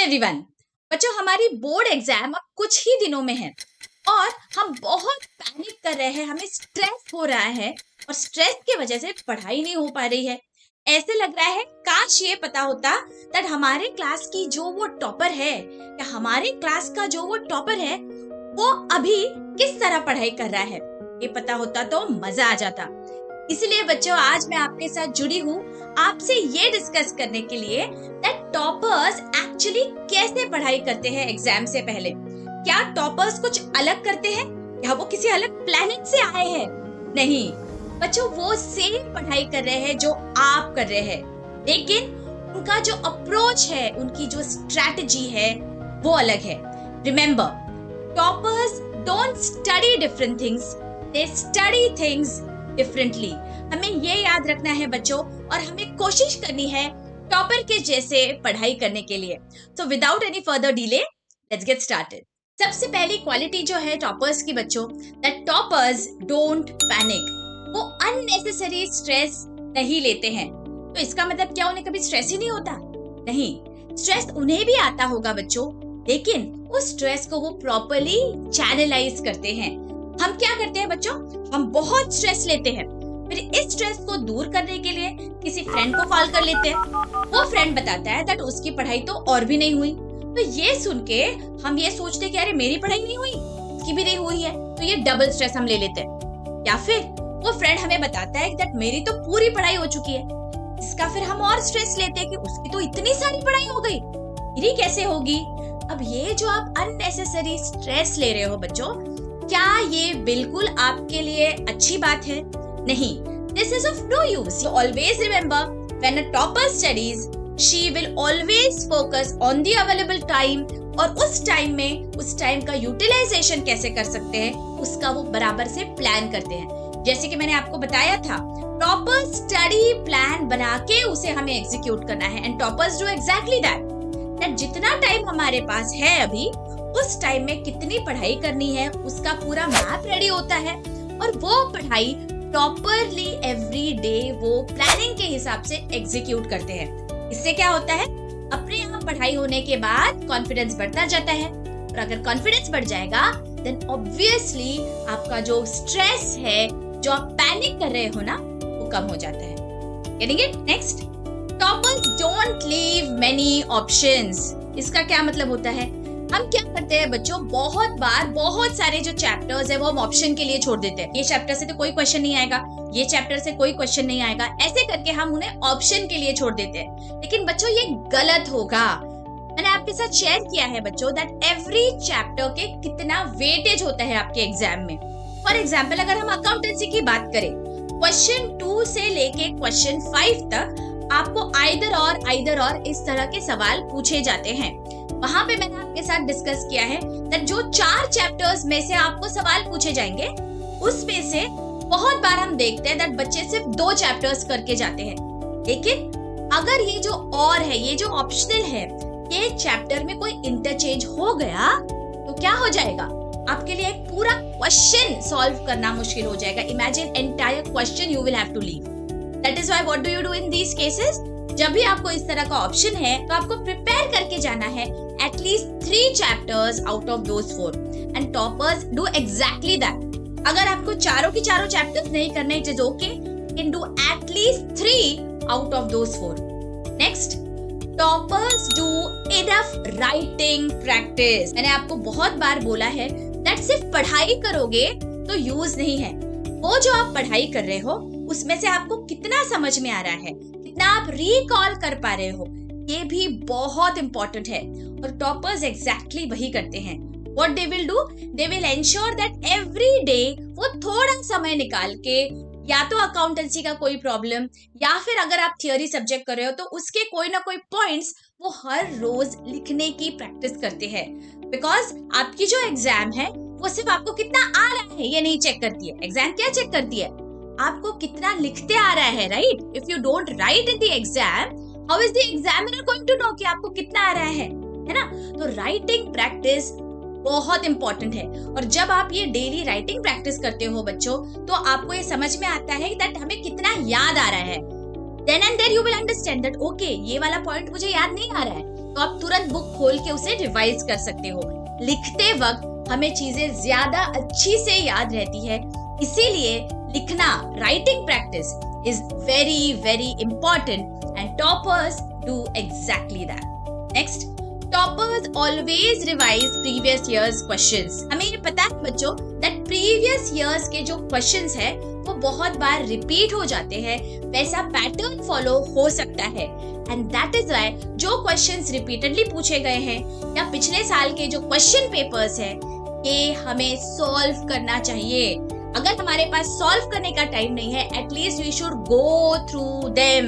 Everyone. बच्चों, हमारी board exam अब कुछ ही दिनों में है और हम बहुत पैनिक कर रहे हैं, हमें स्ट्रेस हो रहा है और स्ट्रेस की वजह से पढ़ाई नहीं हो पा रही है। ऐसे लग रहा है काश ये पता होता दैट हमारे क्लास की जो वो टॉपर है या हमारे क्लास का जो वो टॉपर है वो अभी किस तरह पढ़ाई कर रहा है, ये पता होता तो मजा आ जाता। इसलिए बच्चों, आज मैं आपके साथ जुड़ी हूँ आपसे ये डिस्कस करने के लिए दैट टॉपर्स एक्चुअली कैसे पढ़ाई करते हैं एग्जाम से पहले। क्या टॉपर्स कुछ अलग करते हैं या वो किसी अलग प्लेनेट से आए हैं? नहीं बच्चों, वो सेम पढ़ाई कर रहे हैं जो आप कर रहे हैं, लेकिन उनका जो अप्रोच है, उनकी जो स्ट्रैटेजी है वो अलग है। Remember, toppers don't study different things, they study things differently. हमें ये याद रखना है बच्चों, और हमें कोशिश करनी है टॉपर के जैसे पढ़ाई करने के लिए। So without any further delay, let's get started. सबसे पहली क्वालिटी जो है टॉपर्स की बच्चों, दैट टॉपर्स डोंट पैनिक। वो अननेसेसरी स्ट्रेस नहीं लेते हैं। तो इसका मतलब क्या उन्हें कभी स्ट्रेस ही नहीं होता? नहीं, स्ट्रेस उन्हें भी आता होगा बच्चों, लेकिन उस स्ट्रेस को वो प्रॉपर्ली चैनलाइज करते हैं। हम क्या करते हैं बच्चों, हम बहुत स्ट्रेस लेते हैं, फिर इस स्ट्रेस को दूर करने के लिए किसी फ्रेंड को कॉल कर लेते हैं। वो फ्रेंड बताता है दैट उसकी पढ़ाई तो और भी नहीं हुई। तो ये सुन के हम ये सोचते हैं कि अरे मेरी पढ़ाई नहीं हुई, उसकी भी नहीं हुई है, तो ये डबल स्ट्रेस हम ले लेते हैं। या फिर वो फ्रेंड हमें बताता है दैट मेरी तो पूरी पढ़ाई हो चुकी है, इसका फिर हम और स्ट्रेस लेते हैं कि उसकी तो इतनी सारी पढ़ाई हो गई, मेरी कैसे होगी। अब ये जो आप अननेसेसरी स्ट्रेस ले रहे हो बच्चों, क्या ये बिल्कुल आपके लिए अच्छी बात है? नहीं, this is of no use. So always remember, when a topper studies, she will always focus on the available time, और उस टाइम का यूटिलाइजेशन कैसे कर सकते हैं उसका वो बराबर से प्लान करते हैं। जैसे कि मैंने आपको बताया था, टॉपर स्टडी प्लान बना के उसे हमें एग्जीक्यूट करना है, and toppers do exactly that जितना टाइम हमारे पास है अभी, उस टाइम में कितनी पढ़ाई करनी है उसका पूरा मैप रेडी होता है, और वो पढ़ाई प्रॉपरली एवरी डे वो प्लानिंग के हिसाब से एग्जीक्यूट करते हैं। इससे क्या होता है, अपने यहाँ पढ़ाई होने के बाद कॉन्फिडेंस बढ़ता जाता है, और अगर कॉन्फिडेंस बढ़ जाएगा देन ऑब्वियसली आपका जो स्ट्रेस है, जो आप पैनिक कर रहे हो ना, वो कम हो जाता है। Getting it? Next, toppers don't leave many options. इसका क्या मतलब होता है? हम क्या करते हैं बच्चों, बहुत बार बहुत सारे जो चैप्टर्स है वो हम ऑप्शन के लिए छोड़ देते हैं। ये चैप्टर से तो कोई क्वेश्चन नहीं आएगा, ये चैप्टर से कोई क्वेश्चन नहीं आएगा, ऐसे करके हम उन्हें ऑप्शन के लिए छोड़ देते हैं। लेकिन बच्चों ये गलत होगा। मैंने आपके साथ शेयर किया है बच्चों दैट एवरी चैप्टर के कितना वेटेज होता है आपके एग्जाम में। फॉर एग्जाम्पल, अगर हम अकाउंटेंसी की बात करें, क्वेश्चन 2 से लेके क्वेश्चन 5 तक आपको आइदर और इस तरह के सवाल पूछे जाते हैं। वहां पे मैंने आपके साथ डिस्कस किया है दैट जो 4 चैप्टर्स में से आपको सवाल पूछे जाएंगे, उसमें से बहुत बार हम देखते हैं दैट बच्चे सिर्फ 2 चैप्टर्स करके जाते हैं। लेकिन अगर ये जो और है, ये जो ऑप्शनल है, ये चैप्टर में कोई इंटरचेंज हो गया तो क्या हो जाएगा, आपके लिए एक पूरा क्वेश्चन सॉल्व करना मुश्किल हो जाएगा। Imagine entire question you will have to leave. That is why what do you do in these cases? जब भी आपको इस तरह का ऑप्शन है तो आपको प्रिपेयर करके जाना है at least 3 chapters out of those 4, and toppers do exactly that. अगर आपको चारों की चारों चैप्टर्स नहीं करने, it is okay, can do at least 3 out of those 4। Next, toppers do enough writing practice. मैंने आपको बहुत बार बोला है दैट सिर्फ पढ़ाई करोगे तो यूज नहीं है। वो जो आप पढ़ाई कर रहे हो उसमें से आपको कितना समझ में आ रहा है, कितना आप रिकॉल कर पा रहे हो, ये भी बहुत इंपॉर्टेंट है। और टॉपर्स एग्जैक्टली वही करते हैं। What they will do, they will ensure that every day वो थोड़ा समय निकाल के, या तो अकाउंटेंसी का कोई प्रॉब्लम, या फिर अगर आप थियोरी सब्जेक्ट कर रहे हो तो उसके कोई ना कोई पॉइंट्स वो हर रोज लिखने की प्रैक्टिस करते हैं। बिकॉज आपकी जो एग्जाम है वो सिर्फ आपको कितना आ रहा है ये नहीं चेक करती है। एग्जाम क्या चेक करती है, आपको कितना लिखते आ रहा है, right? If you don't write in the exam, how is the examiner going to know कि आपको कितना आ रहा है ना? तो राइटिंग प्रैक्टिस बहुत इंपॉर्टेंट है। और जब आप ये डेली राइटिंग प्रैक्टिस करते हो बच्चों, तो आपको ये समझ में आता है दैट हमें कितना याद आ रहा है। Then and there you will understand that okay, ये वाला पॉइंट मुझे याद नहीं आ रहा है, तो आप तुरंत बुक खोल के उसे रिवाइज कर सकते हो। लिखते वक्त हमें चीजें ज्यादा अच्छी से याद रहती है, इसीलिए लिखना, writing practice is very very important and toppers do exactly that. Next, toppers always revise previous years questions. हमें ये पता है बच्चों दैट प्रीवियस ईयर्स के जो क्वेश्चंस है वो बहुत बार रिपीट हो जाते हैं, वैसा पैटर्न फॉलो हो सकता है, एंड दैट इज व्हाई जो क्वेश्चंस रिपीटेडली पूछे गए हैं या पिछले साल के जो क्वेश्चन पेपर्स है ये हमें सॉल्व करना चाहिए। अगर हमारे पास सॉल्व करने का टाइम नहीं है, at least we should go through them,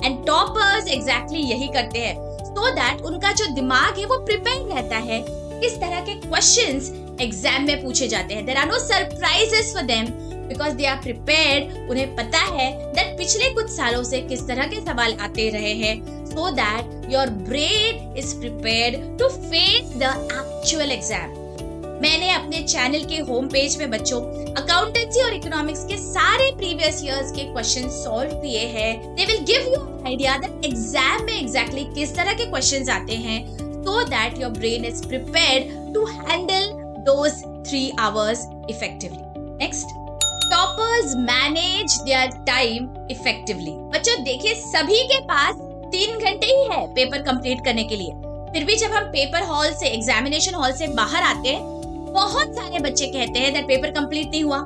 and toppers exactly यही करते हैं, सो दैट उनका जो दिमाग है वो प्रिपेयर रहता है। इस तरह के क्वेश्चंस एग्जाम में पूछे जाते हैं। There are no surprises for them because they are prepared. उन्हें पता है दैट पिछले कुछ सालों से किस तरह के सवाल आते रहे हैं, so that your brain is prepared to face the actual exam. मैंने अपने चैनल के होम पेज पे बच्चों अकाउंटेंसी और इकोनॉमिक्स के सारे प्रीवियस इयर्स के क्वेश्चन सॉल्व किए हैं। They will give you idea that exam में एग्जैक्टली किस तरह के क्वेश्चंस आते हैं, so that your brain is prepared to handle those 3 hours effectively. Next, toppers manage their time effectively. बच्चों देखिए, सभी के पास 3 घंटे ही है पेपर कंप्लीट करने के लिए। फिर भी जब हम पेपर हॉल से, एग्जामिनेशन हॉल से बाहर आते हैं, बहुत सारे बच्चे कहते हैं दैट पेपर कंप्लीट नहीं हुआ,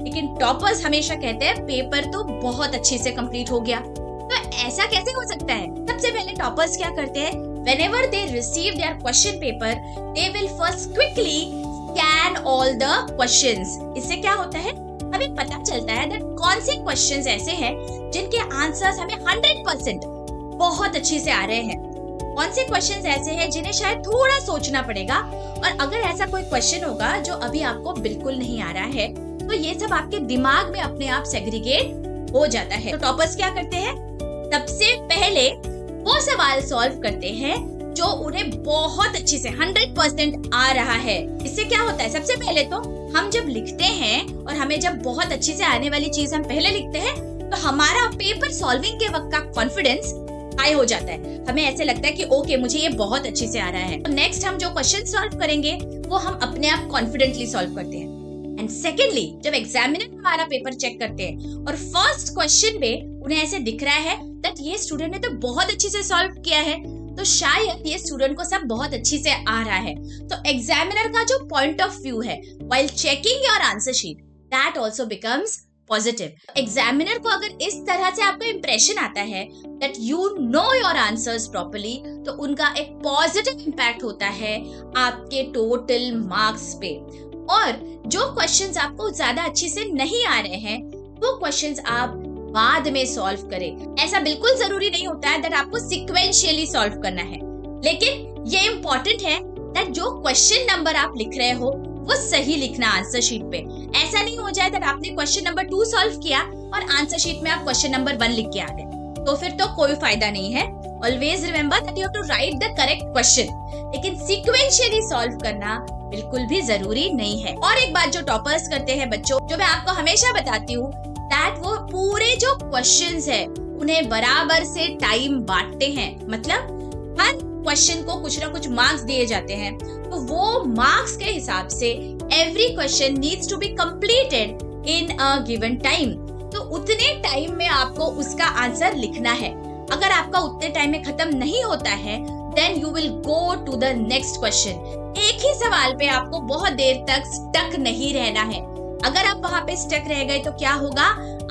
लेकिन टॉपर्स हमेशा कहते हैं पेपर तो बहुत अच्छे से कंप्लीट हो गया। तो ऐसा कैसे हो सकता है? सबसे पहले टॉपर्स क्या करते हैं, whenever they receive their question paper, they will first quickly scan all the questions. इससे क्या होता है, हमें पता चलता है that कौन से questions ऐसे हैं जिनके आंसर्स हमें 100% बहुत अच्छे से आ रहे हैं, कौन से क्वेश्चंस ऐसे हैं जिन्हें शायद थोड़ा सोचना पड़ेगा, और अगर ऐसा कोई क्वेश्चन होगा जो अभी आपको बिल्कुल नहीं आ रहा है, तो ये सब आपके दिमाग में अपने आप सेग्रीगेट हो जाता है। तो टॉपर्स क्या करते हैं, सबसे पहले वो सवाल सॉल्व करते हैं जो उन्हें बहुत अच्छे से 100% आ रहा है। इससे क्या होता है, सबसे पहले तो हम जब लिखते हैं और हमें जब बहुत अच्छे से आने वाली चीज हम पहले लिखते हैं, तो हमारा पेपर सॉल्विंग के वक्त का कॉन्फिडेंस हाई हो जाता है। हमें ऐसे लगता है कि ओके मुझे ये बहुत अच्छे से आ रहा है। तो नेक्स्ट हम जो क्वेश्चन सॉल्व करेंगे वो हम अपने आप कॉन्फिडेंटली सॉल्व करते हैं। एंड सेकेंडली, जब एग्जामिनर हमारा पेपर चेक करते हैं और फर्स्ट क्वेश्चन में उन्हें ऐसे दिख रहा है दैट ये स्टूडेंट ने तो बहुत अच्छे से सॉल्व किया है, तो शायद ये स्टूडेंट को सब बहुत अच्छे से आ रहा है। तो एग्जामिनर का जो पॉइंट ऑफ व्यू है while checking your answer sheet, that also becomes positive. Examiner को अगर इस तरह से आपका इंप्रेशन आता है that you know your answers properly, तो उनका एक पॉजिटिव इम्पैक्ट होता है आपके टोटल मार्क्स पे। और जो क्वेश्चंस आपको ज्यादा अच्छे से नहीं आ रहे हैं, वो क्वेश्चंस आप बाद में सॉल्व करें। ऐसा बिल्कुल जरूरी नहीं होता है दैट आपको सीक्वेंशियली सॉल्व करना है, लेकिन ये इम्पोर्टेंट है दैट जो क्वेश्चन नंबर आप लिख रहे हो वो सही लिखना आंसर शीट पे। ऐसा नहीं हो जाए दैट आपने क्वेश्चन नंबर 2 सॉल्व किया और आंसर शीट में आप क्वेश्चन नंबर 1 लिख के आ गए, तो फिर तो कोई फायदा नहीं है। Always remember that you have to write the correct question, लेकिन सीक्वेंशियली सॉल्व करना बिल्कुल भी जरूरी नहीं है। और एक बात जो टॉपर्स करते हैं बच्चों, जो मैं आपको हमेशा बताती हूँ, दैट वो पूरे जो क्वेश्चंस है उन्हें बराबर से टाइम बांटते हैं। मतलब हर क्वेश्चन को कुछ ना कुछ मार्क्स दिए जाते हैं, तो वो मार्क्स के हिसाब से every question needs to be completed in a given time. तो उतने टाइम में आपको उसका आंसर लिखना है। अगर आपका उतने टाइम में खत्म नहीं होता है, then you will go to the next question. एक ही सवाल पे आपको बहुत देर तक स्टक नहीं रहना है। अगर आप वहां पे स्टक रह गए तो क्या होगा,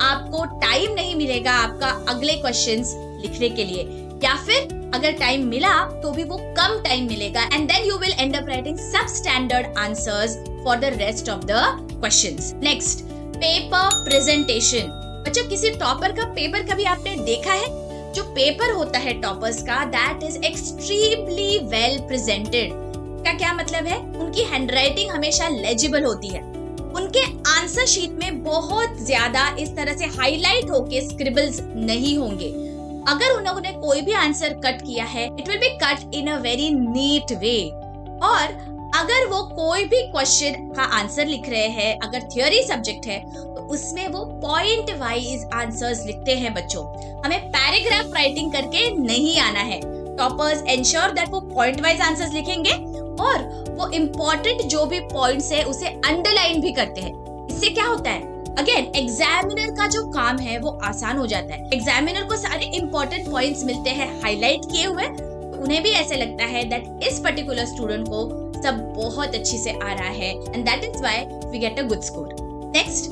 आपको टाइम नहीं मिलेगा आपका अगले क्वेश्चंस लिखने के लिए, या फिर अगर टाइम मिला तो भी वो कम टाइम मिलेगा, and then you will end up writing sub standard answers for the rest of the questions. Next, paper presentation. बच्चों, किसी टॉपर का पेपर कभी आपने देखा है? जो पेपर होता है टॉपर्स का, that is extremely well presented. का क्या मतलब है, उनकी हैंडराइटिंग हमेशा लेजिबल होती है। उनके आंसर शीट में बहुत ज्यादा इस तरह से हाईलाइट होके स्क्रिबल्स नहीं होंगे। अगर उन्होंने कोई भी आंसर कट किया है, it will be cut in a very neat way. और अगर वो कोई भी क्वेश्चन का आंसर लिख रहे हैं, अगर थियोरी सब्जेक्ट है, तो उसमें वो पॉइंट वाइज आंसर्स लिखते हैं। बच्चों, हमें पैराग्राफ राइटिंग करके नहीं आना है। टॉपर्स एंश्योर दैट वो पॉइंट वाइज आंसर्स लिखेंगे और वो इम्पोर्टेंट जो भी पॉइंट्स है उसे अंडरलाइन भी करते हैं। इससे क्या होता है, अगेन एग्जामिनर का जो काम है वो आसान हो जाता है। एग्जामिनर को सारे इंपॉर्टेंट पॉइंट्स मिलते हैं हाईलाइट किए हुए, तो उन्हें भी ऐसे लगता है दैट इस पर्टिकुलर स्टूडेंट को सब बहुत अच्छी से आ रहा है and that is why we get a good score. Next,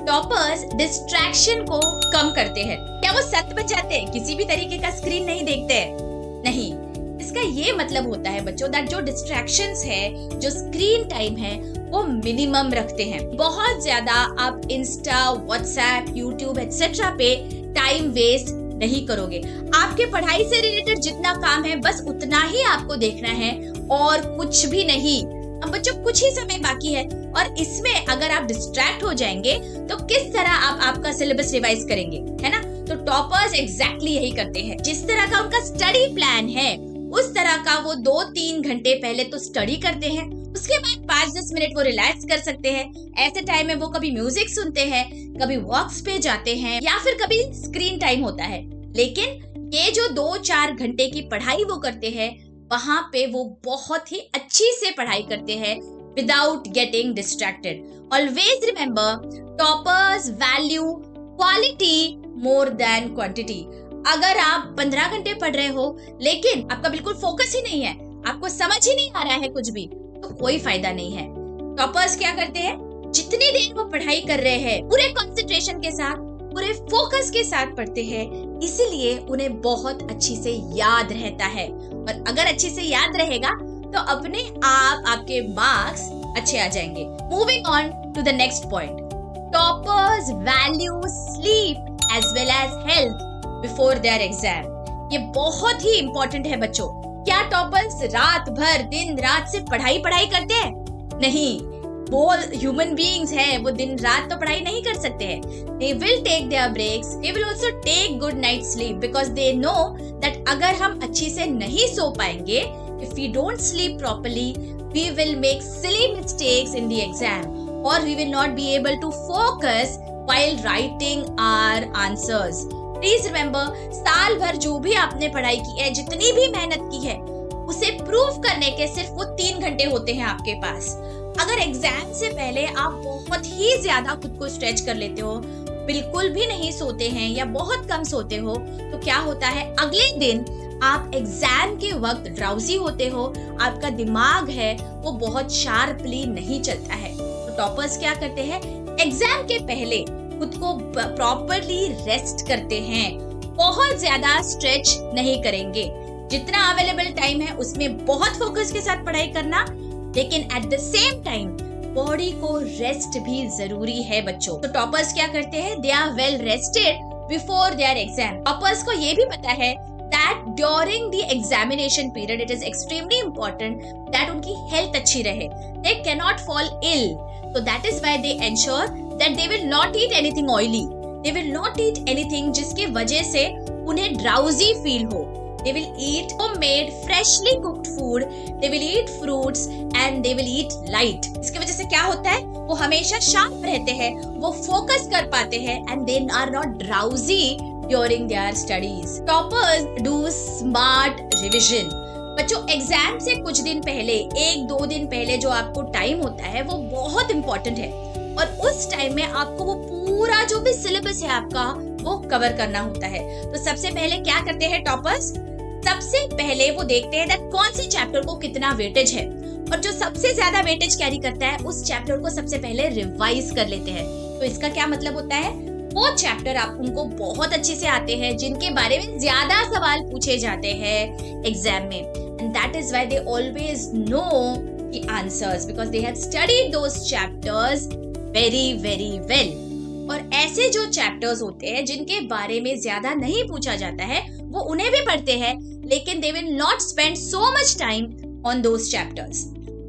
toppers distraction को कम करते हैं। क्या वो सत बचाते हैं, किसी भी तरीके का स्क्रीन नहीं देखते हैं? नहीं, इसका ये मतलब होता है बच्चों दैट जो डिस्ट्रैक्शंस है, जो स्क्रीन टाइम है वो मिनिमम रखते हैं। बहुत ज्यादा आप इंस्टा, व्हाट्सएप, यूट्यूब एक्सेट्रा पे टाइम वेस्ट नहीं करोगे। आपके पढ़ाई से रिलेटेड जितना काम है बस उतना ही आपको देखना है और कुछ भी नहीं। अब बच्चों कुछ ही समय बाकी है और इसमें अगर आप डिस्ट्रैक्ट हो जाएंगे तो किस तरह आप आपका सिलेबस रिवाइज करेंगे, है ना? तो टॉपर्स एग्जैक्टली यही करते हैं। जिस तरह का उनका स्टडी प्लान है उस तरह का वो 2-3 घंटे पहले तो स्टडी करते हैं, उसके बाद 5-10 मिनट वो रिलैक्स कर सकते हैं। ऐसे टाइम में वो कभी म्यूजिक सुनते हैं, कभी वॉक्स पे जाते हैं या फिर कभी स्क्रीन टाइम होता है। लेकिन ये जो 2-4 घंटे की पढ़ाई वो करते हैं वहां पे वो बहुत ही अच्छी से पढ़ाई करते हैं without getting distracted. Always remember, toppers value quality more than quantity. अगर आप 15 घंटे पढ़ रहे हो लेकिन आपका बिल्कुल फोकस ही नहीं है, आपको समझ ही नहीं आ रहा है कुछ भी, तो कोई फायदा नहीं है। टॉपर्स क्या करते हैं, जितनी देर वो पढ़ाई कर रहे हैं पूरे कंसंट्रेशन के साथ, पूरे फोकस के साथ पढ़ते हैं, इसीलिए उन्हें बहुत अच्छी से याद रहता है। और अगर अच्छे से याद रहेगा तो अपने आप आपके मार्क्स अच्छे आ जाएंगे। Moving on to the next point, toppers value sleep as well as health before their exam. ये बहुत ही इंपॉर्टेंट है बच्चों। क्या टॉपर्स रात भर दिन रात से पढ़ाई करते हैं? नहीं, वो ह्यूमन बीइंग्स हैं, वो दिन रात तो पढ़ाई नहीं कर सकते हैं। They will take their breaks, they will also take good night sleep because they know that अगर हम अच्छी से नहीं सो पाएंगे, if we don't sleep properly, we will make silly mistakes in the exam or we will not be able to focus while writing our answers. Please remember, साल भर जो भी आपने पढ़ाई की है, जितनी भी मेहनत की है, उसे प्रूव करने के सिर्फ वो 3 घंटे होते हैं आपके पास। अगर एग्जाम से पहले आप बहुत ही ज्यादा खुद को स्ट्रेच कर लेते हो, बिल्कुल भी नहीं सोते हैं या बहुत कम सोते हो, तो क्या होता है, अगले दिन आप एग्जाम के वक्त ड्राउजी होते हो, आपका दिमाग है वो बहुत शार्पली नहीं चलता है। तो टॉपर्स क्या करते हैं, एग्जाम के पहले खुद को प्रॉपरली रेस्ट करते हैं, बहुत ज्यादा स्ट्रेच नहीं करेंगे। जितना अवेलेबल टाइम है उसमें बहुत फोकस के साथ पढ़ाई करना, लेकिन at the same time body को रेस्ट भी जरूरी है बच्चों। तो टॉपर्स क्या करते हैं, they are well rested before their exam. Toppers को ये भी पता है that during the examination period it is extremely important that उनकी हेल्थ अच्छी रहे, they cannot fall ill, so that is why they ensure that they will not eat anything oily, they will not eat anything जिसके वजह से उन्हें drowsy feel हो। They will eat homemade freshly cooked food, they will eat fruits and they will eat light। इसकी वजह से क्या होता है, वो हमेशा शांत रहते हैं, वो फोकस कर पाते हैं and they are not drowsy during their studies. Toppers do smart revision। बच्चों, एग्जाम से कुछ दिन पहले, 1-2 दिन पहले जो आपको टाइम होता है वो बहुत इंपॉर्टेंट है और उस टाइम में आपको वो पूरा जो भी सिलेबस है आपका वो कवर करना होता है। तो सबसे पहले क्या करते हैं टॉपर्स, सबसे पहले वो देखते हैं that कौन से चैप्टर को कितना वेटेज है और जो सबसे ज्यादा वेटेज कैरी करता है उस चैप्टर को सबसे पहले रिवाइज कर लेते हैं। तो इसका क्या मतलब होता है, वो चैप्टर आप उनको बहुत अच्छे से आते हैं जिनके बारे में ज्यादा सवाल पूछे जाते हैं एग्जाम में, and that is why they always know the answers because they have studied those chapters very very well. और ऐसे जो चैप्टर्स होते हैं जिनके बारे में ज्यादा नहीं पूछा जाता है वो उन्हें भी पढ़ते हैं, लेकिन they will not spend so much time on those chapters.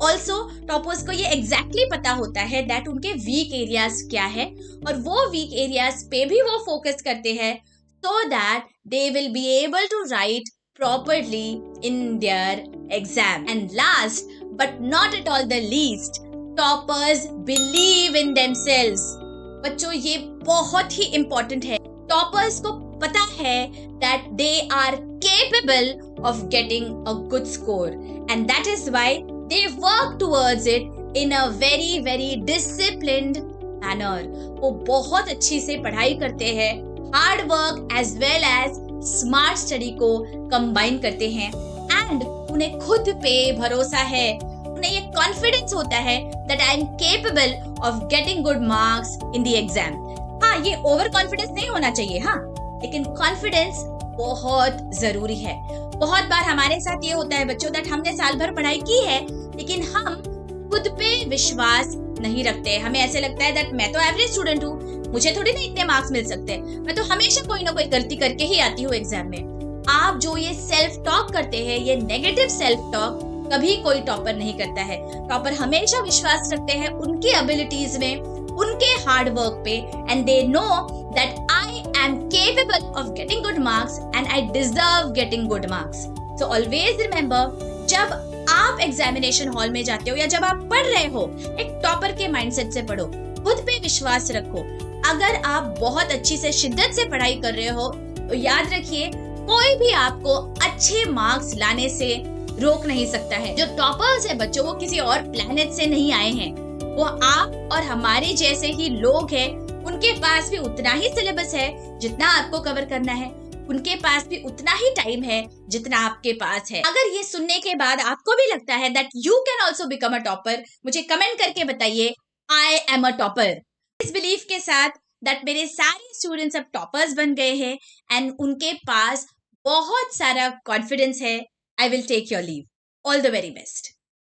Also, toppers को ये exactly पता होता है that उनके weak areas क्या है और वो weak areas पे भी वो focus करते हैं so that they will be able to write properly in their exam. And last but not at all the least, toppers believe in themselves. बच्चों, ये बहुत ही important है। टॉपर्स को पता है that they are capable of getting a good score, and that is why they work towards it in a very disciplined manner. वो बहुत अच्छी से पढ़ाई करते हैं, hard work as well as smart study को कंबाइन करते हैं, एंड उन्हें खुद पे भरोसा है, उन्हें ये कॉन्फिडेंस होता है that I am capable of getting good marks in the exam. हाँ, ये ओवर कॉन्फिडेंस नहीं होना चाहिए, हाँ, लेकिन कॉन्फिडेंस बहुत जरूरी है. बहुत बार हमारे साथ ये होता है बच्चों, दैट हमने साल भर पढ़ाई की है लेकिन हम खुद पे विश्वास नहीं रखते. हमें ऐसे लगता है दैट मैं तो एवरेज स्टूडेंट हूँ, मुझे थोड़ी ना इतने मार्क्स मिल सकते, मैं तो हमेशा कोई ना कोई गलती करके ही आती हूँ एग्जाम में. आप जो ये सेल्फ टॉक करते हैं, ये नेगेटिव सेल्फ टॉक कभी कोई टॉपर नहीं करता है. टॉपर हमेशा विश्वास रखते हैं उनकी एबिलिटीज में, उनके हार्ड वर्क पे, and they know that I am capable of getting good marks and I deserve getting good marks. So always remember, जब आप एग्जामिनेशन हॉल में जाते हो या जब आप पढ़ रहे हो, एक टॉपर के माइंडसेट से पढ़ो, खुद पे विश्वास रखो. अगर आप बहुत अच्छी से शिद्दत से पढ़ाई कर रहे हो तो याद रखिए, कोई भी आपको अच्छे मार्क्स लाने से रोक नहीं सकता है. जो टॉपर्स है बच्चों, वो किसी और प्लेनेट से नहीं आए हैं, वो आप और हमारे जैसे ही लोग हैं. उनके पास भी उतना ही सिलेबस है जितना आपको कवर करना है, उनके पास भी उतना ही टाइम है जितना आपके पास है. अगर ये सुनने के बाद आपको भी लगता है that you can also become a topper, मुझे कमेंट करके बताइए, आई एम अ टॉपर. इस बिलीफ के साथ दैट मेरे सारे स्टूडेंट्स अब टॉपर्स बन गए हैं एंड उनके पास बहुत सारा कॉन्फिडेंस है, I will take your leave. All the very best.